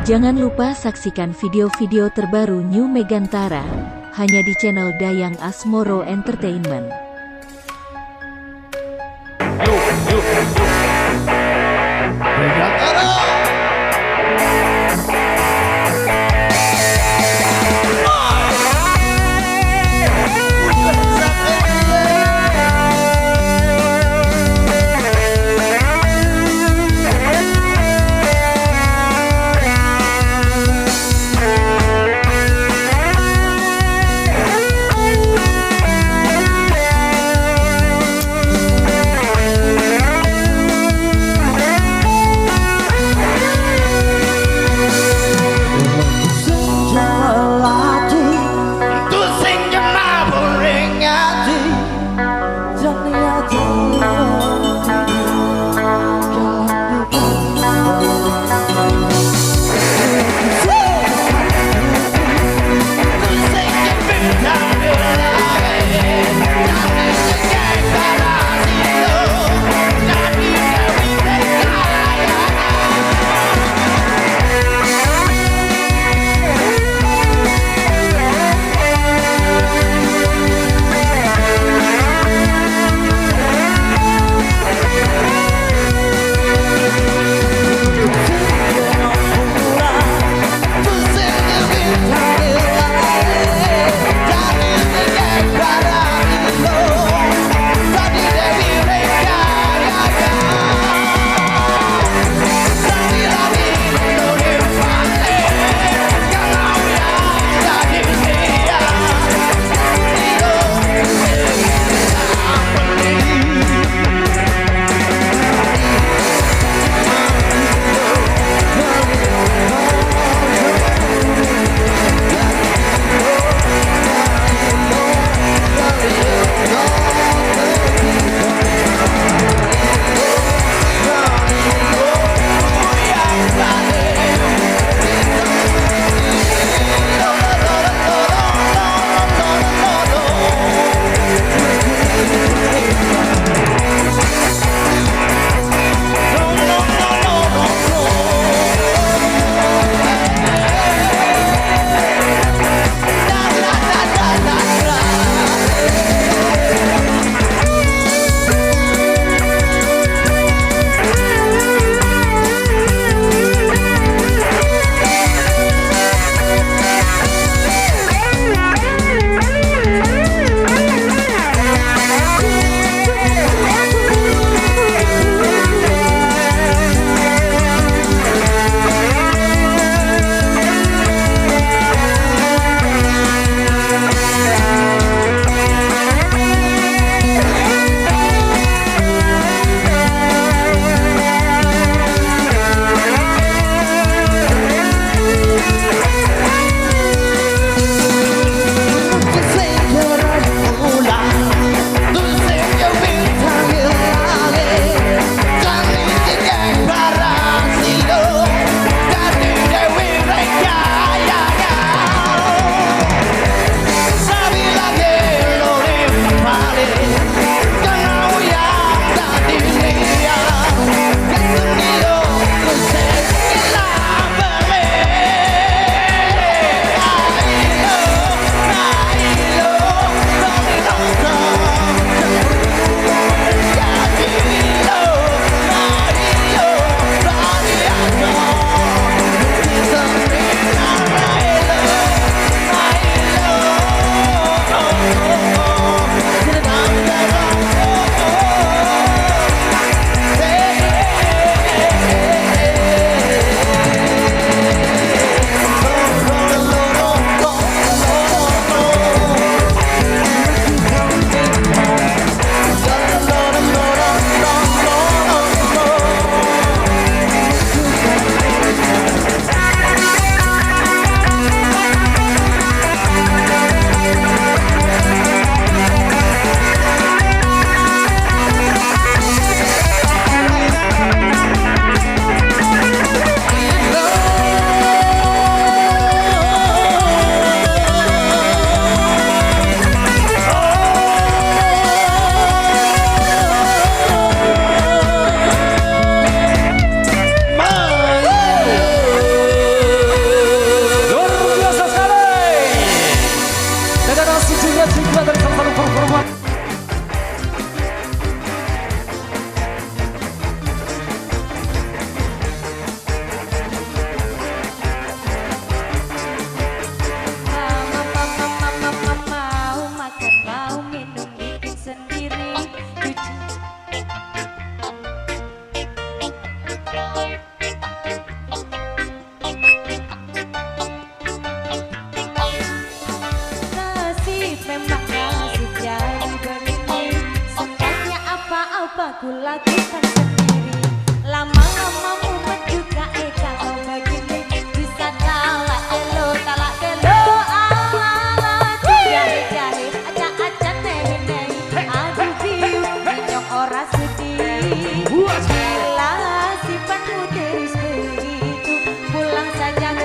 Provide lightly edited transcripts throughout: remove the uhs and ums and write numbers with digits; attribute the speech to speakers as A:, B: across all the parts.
A: Jangan lupa saksikan video-video terbaru New Megantara, hanya di channel Dayang Asmoro Entertainment.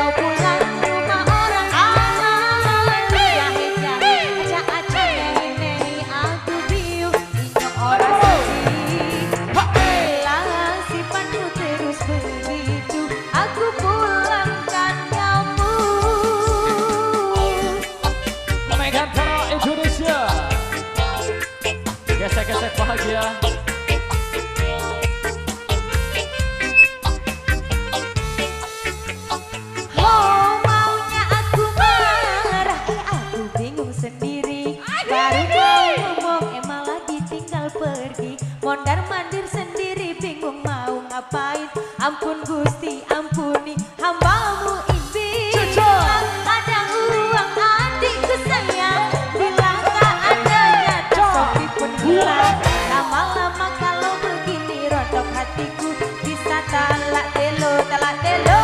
B: kau pulang ke rumah orang aman. Jahe-jahe, acak-acak, nehi-nehi, aku biu, inyong orang sedih. Hilang sifatmu terus begitu, aku pulangkan kamu.
C: Megantara Indonesia, gesek-gesek bahagia.
B: Oh, maunya aku marah, aku bingung sendiri. Baru mau ngomong, malah ditinggal pergi. Mondar-mandir sendiri, bingung mau ngapain. Ampun Gusti, ampuni hambamu ini. Bilang ada uang adikku sayang, bilang tak ada nyata Sofi pun hilang. Lama-lama kalau begini rontok hatiku, bisa talak telo, talak telo.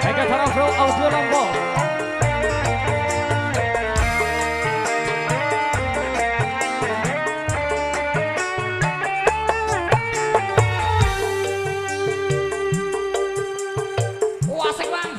C: Megantara Pro Audio Lombok. Asik bang.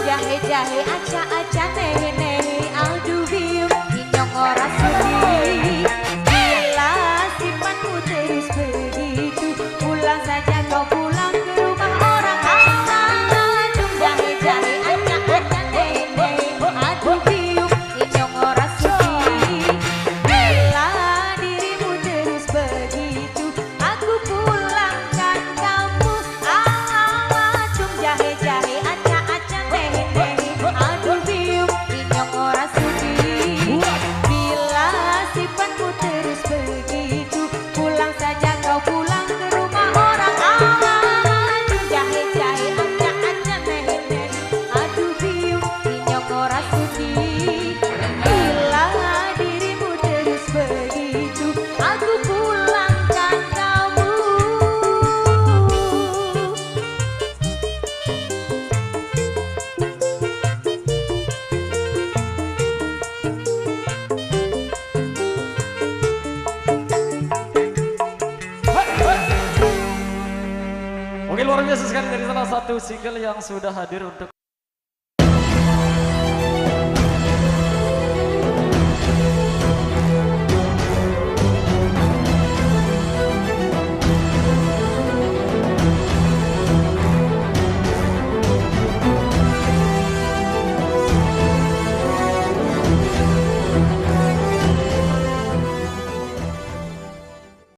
B: Jahe-jahe, acak-acak, nehi-nehi, aldu biu, inyong ora sudi. Bila sifatmu terus begitu, pulang saja kau pulang ke rumah orang aman. Jahe-jahe, acak-acak, nehi-nehi, aldu biu, inyong ora sudi. Bila dirimu terus begitu, aku pulangkan kamu. Cung jahe-jahe, acak-acak, nehi-nehi, aduh biu, inyong ora sudi. Bila sifatmu terus begitu, pulang saja kau pulang ke rumah orang aman. Jahe-jahe, acak-acak, nehi-nehi, aduh biu, inyong ora sudi. Bila dirimu terus begitu, aku pulangkan kamu.
C: Oke, luar biasa sekali dari salah satu single yang sudah hadir untuk